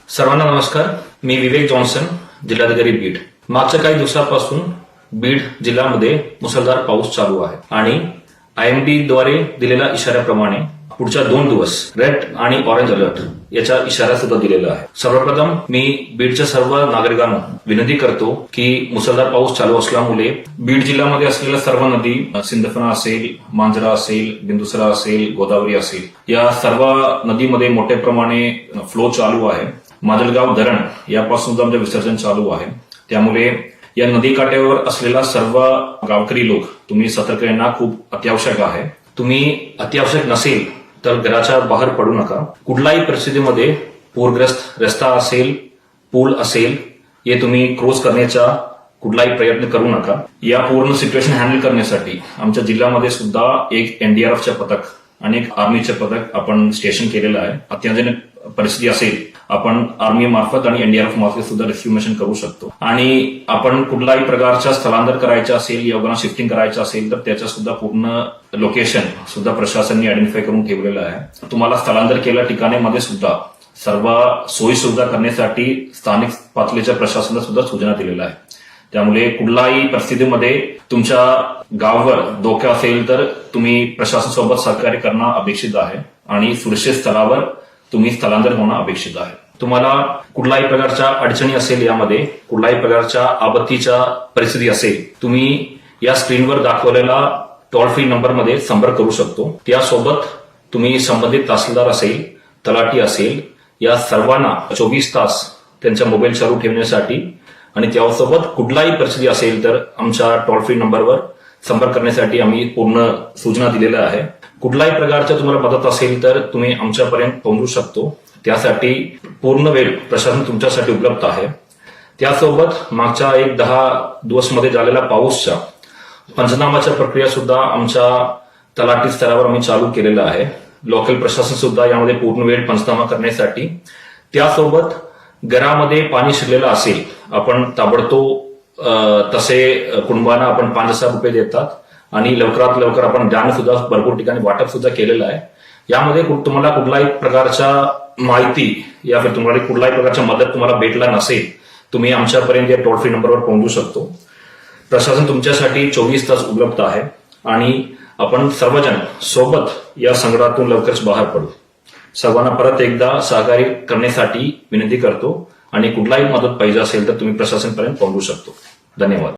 सर्वांना नमस्कार. मी विवेक जॉन्सन, जिल्हाधिकारी बीड. मागच्या काही दिवसांपासून बीड जिल्ह्यामध्ये मुसळधार पाऊस चालू आहे आणि IMD द्वारे दिलेल्या इशाऱ्याप्रमाणे पुढच्या 2 दिवस रेड आणि ऑरेंज अलर्ट याचा इशारा सुद्धा दिलेला आहे. सर्वप्रथम मी बीडच्या सर्व नागरिकांना विनंती करतो की मुसळधार पाऊस चालू असल्यामुळे बीड जिल्ह्यामध्ये असलेल्या सर्व नदी, सिंदफणा असेल, मांजरा असेल, बिंदुसरा असेल, गोदावरी असेल, या सर्व नदीमध्ये मोठ्या प्रमाणे फ्लो चालू आहे. माजलगाव धरण यापासून आमचं विसर्जन चालू आहे. त्यामुळे या नदीकाठावर असलेला सर्व गावकरी लोक तुम्ही सतर्क येणं खूप अत्यावश्यक आहे. तुम्ही अत्यावश्यक नसेल तर घराच्या बाहेर पडू नका. कुठल्याही परिस्थितीमध्ये पूरग्रस्त रस्ता असेल, पूल असेल, हे तुम्ही क्रॉस करण्याचा कुठलाही प्रयत्न करू नका. या पूर्ण सिच्युएशन हँडल करण्यासाठी आमच्या जिल्ह्यामध्ये सुद्धा एक NDRFचं पथक आणि एक आर्मीचं पथक आपण स्टेशन केलेलं आहे. अत्यावश्यक परिस्थिती असेल आपण आर्मी मार्फत आणि NDRF मार्फत सुद्धा रेस्क्यू मिशन करू शकतो. आणि आपण कुठल्याही प्रकारचा स्थलांतर करायचं असेल, योजना शिफ्टिंग करायचं असेल तर त्याचं सुद्धा पूर्ण लोकेशन सुद्धा प्रशासनाने आयडेंटिफाय करून ठेवलेलं आहे. तुम्हाला स्थलांतर केलेल्या ठिकाणामध्ये सुद्धा सर्व सोयी सुविधा करण्यासाठी स्थानिक पातळीच्या प्रशासनाला सुद्धा सूचना दिलेल्या आहे. त्यामुळे कुठल्याही परिस्थितीमध्ये तुमच्या गावावर धोका असेल तर तुम्ही प्रशासनासोबत सहकार्य करणं अपेक्षित आहे आणि सुरक्षित स्थळावर तुम्ही स्थलांतर होणं अपेक्षित आहे. तुम्हाला कुठल्याही प्रकारच्या अडचणी असेल, यामध्ये कुठल्याही प्रकारच्या आपत्तीच्या परिस्थिती असेल, तुम्ही या स्क्रीनवर दाखवलेला टोल फ्री नंबरमध्ये संपर्क करू शकतो. त्यासोबत तुम्ही संबंधित तहसीलदार असेल, तलाठी असेल, या सर्वांना 24 तास त्यांचा मोबाईल चालू ठेवण्यासाठी आणि त्यासोबत कुठलाही परिस्थिती असेल तर आमच्या टोल फ्री नंबरवर संपर्क करण्यासाठी आम्ही पूर्ण सूचना दिलेल्या आहे. कुठल्याही प्रकारच्या तुम्हाला मदत असेल तर तुम्ही आमच्यापर्यंत पोहोचू शकतो. त्यासाठी पूर्ण वेळ प्रशासन तुमच्यासाठी उपलब्ध आहे. त्यासोबत मागच्या 10 दिवसमध्ये झालेल्या पाऊसच्या पंचनामाच्या प्रक्रिया सुद्धा आमच्या तलाठी स्तरावर आम्ही चालू केलेला आहे. लोकल प्रशासन सुद्धा यामध्ये पूर्ण वेळ पंचनामा करण्यासाठी. त्यासोबत घरामध्ये पाणी शिरलेलं असेल, आपण ताबडतोब तसे कुटुंबांना आपण 5,000 रुपये देतात आणि लवकरात लवकर आपण धान्य सुद्धा भरपूर ठिकाणी वाटप सुद्धा केलेलं आहे. यामध्ये तुम्हाला कुठल्याही प्रकारच्या माहिती या तुम्हाला कुठल्याही प्रकारच्या मदत तुम्हाला भेटला नसेल, तुम्ही आमच्यापर्यंत या टोल फ्री नंबरवर पोहोचू शकतो. प्रशासन तुमच्यासाठी 24 तास उपलब्ध आहे आणि आपण सर्वजण सोबत या संकटातून लवकरच बाहेर पडू. सर्वांना परत एकदा सहकार्य करण्यासाठी विनंती करतो आणि कुठलाही मदत पाहिजे असेल तर तुम्ही प्रशासनपर्यंत पोहोचू शकतो. धन्यवाद.